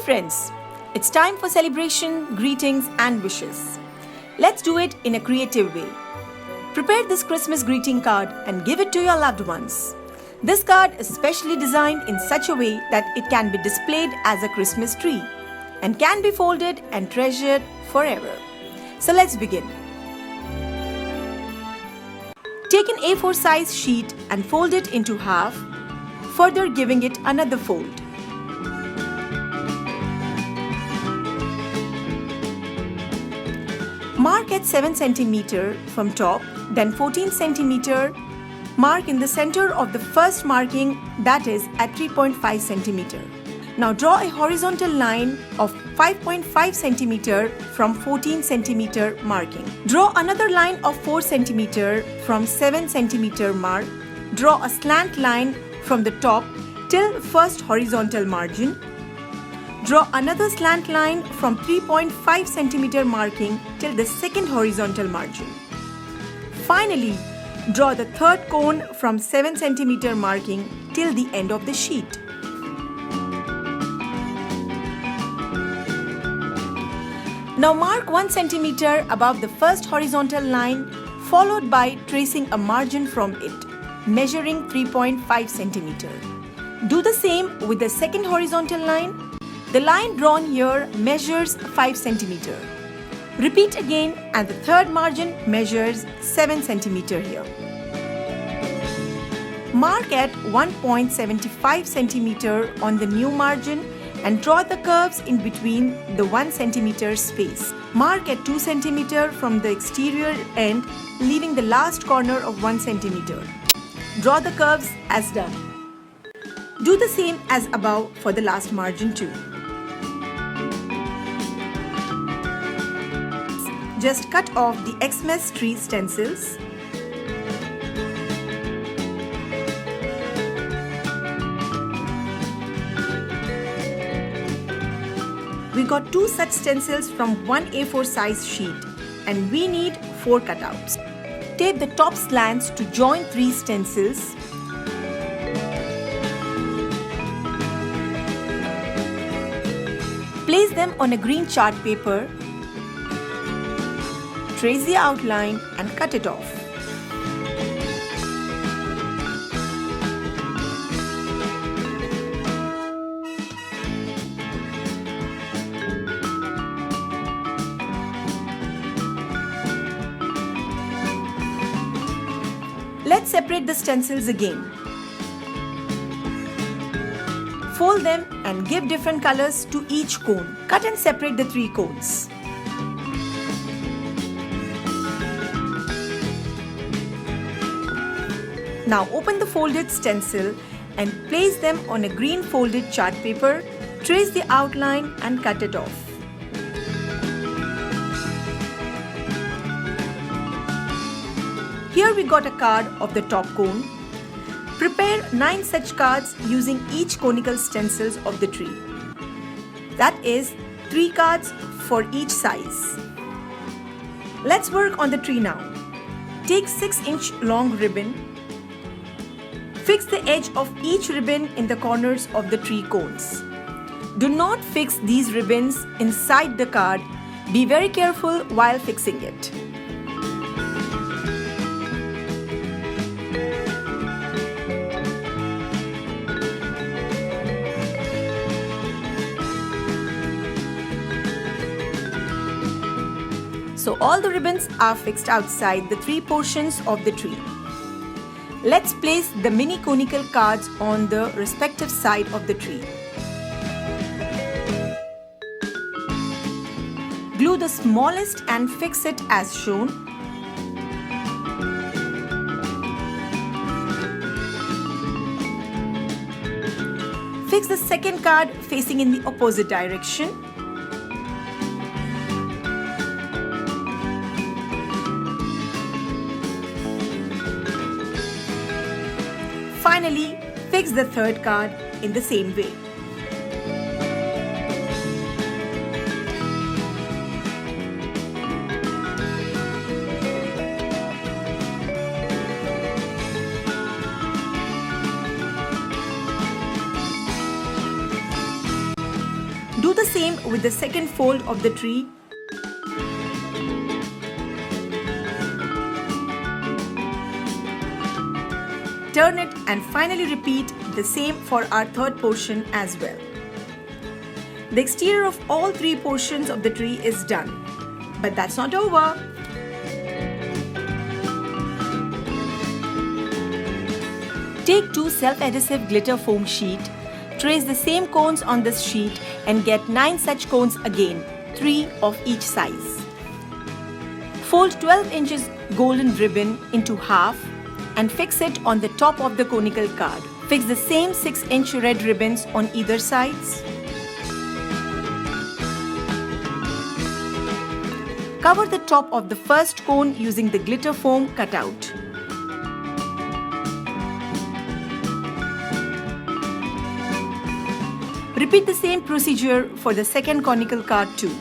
friends, it's time for celebration, greetings and wishes. Let's do it in a creative way. Prepare this Christmas greeting card and give it to your loved ones. This card is specially designed in such a way that it can be displayed as a Christmas tree and can be folded and treasured forever. So let's begin. Take an A4 size sheet and fold it into half, further giving it another fold. Mark at 7 cm from top, then 14 cm. Mark in the center of the first marking, that is at 3.5 cm. Now draw a horizontal line of 5.5 cm from 14 cm marking. Draw another line of 4 cm from 7 cm mark. Draw a slant line from the top till first horizontal margin. Draw another slant line from 3.5 cm marking till the second horizontal margin. Finally, draw the third cone from 7 cm marking till the end of the sheet. Now mark 1 cm above the first horizontal line, followed by tracing a margin from it, measuring 3.5 cm. Do the same with the second horizontal line. The line drawn here measures 5 cm. Repeat again and the third margin measures 7 cm here. Mark at 1.75 cm on the new margin and draw the curves in between the 1 cm space. Mark at 2 cm from the exterior end, leaving the last corner of 1 cm. Draw the curves as done. Do the same as above for the last margin too. Just cut off the Xmas tree stencils. We got 2 such stencils from one A4 size sheet and we need 4 cutouts. Tape the top slants to join 3 stencils. Place them on a green chart paper. Trace the outline and cut it off. Let's separate the stencils again. Fold them and give different colors to each cone. Cut and separate the 3 cones. Now open the folded stencil and place them on a green folded chart paper. Trace the outline and cut it off. Here we got a card of the top cone. Prepare 9 such cards using each conical stencils of the tree. That is 3 cards for each size. Let's work on the tree now. Take 6-inch long ribbon. Fix the edge of each ribbon in the corners of the tree cones. Do not fix these ribbons inside the card. Be very careful while fixing it. So all the ribbons are fixed outside the 3 portions of the tree. Let's place the mini conical cards on the respective side of the tree. Glue the smallest and fix it as shown. Fix the second card facing in the opposite direction. Finally, fix the third card in the same way. Do the with the second fold of the tree. Turn it and finally repeat the same for our third portion as well. The exterior of all three portions of the tree is done. But that's not over. Take 2 self-adhesive glitter foam sheet, trace the same cones on this sheet and get 9 such cones again, 3 of each size. Fold 12 inches golden ribbon into half and fix it on the top of the conical card. Fix the same 6-inch red ribbons on either sides. Cover the top of the first cone using the glitter foam cutout. Repeat the same procedure for the second conical card too.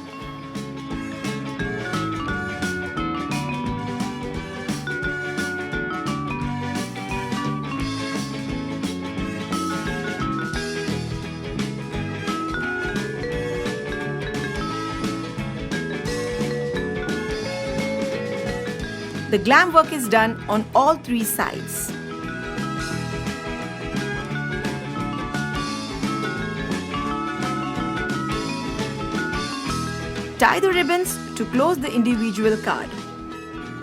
The glam work is done on all 3 sides. Tie the ribbons to close the individual card.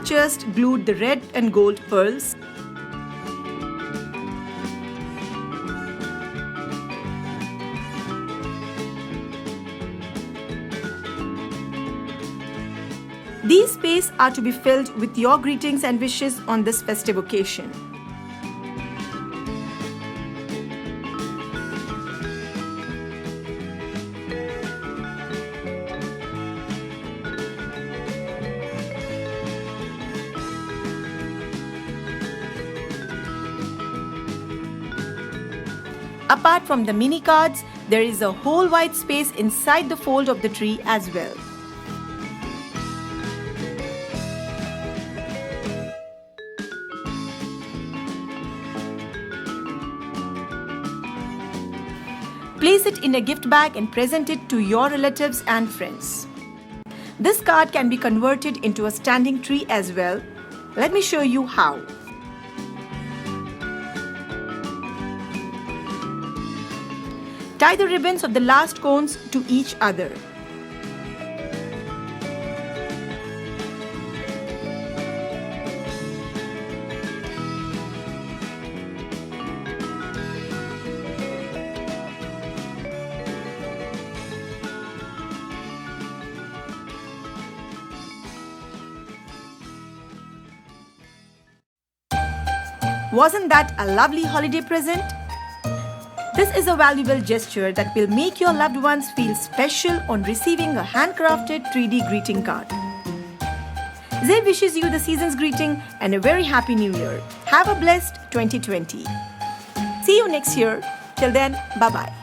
Just glue the red and gold pearls. These spaces are to be filled with your greetings and wishes on this festive occasion. Apart from the mini cards, there is a whole white space inside the fold of the tree as well. Place it in a gift bag and present it to your relatives and friends. This card can be converted into a standing tree as well. Let me show you how. Tie the ribbons of the last cones to each other. Wasn't that a lovely holiday present? This is a valuable gesture that will make your loved ones feel special on receiving a handcrafted 3D greeting card. Zeb wishes you the season's greeting and a very happy new year. Have a blessed 2020. See you next year. Till then, bye-bye.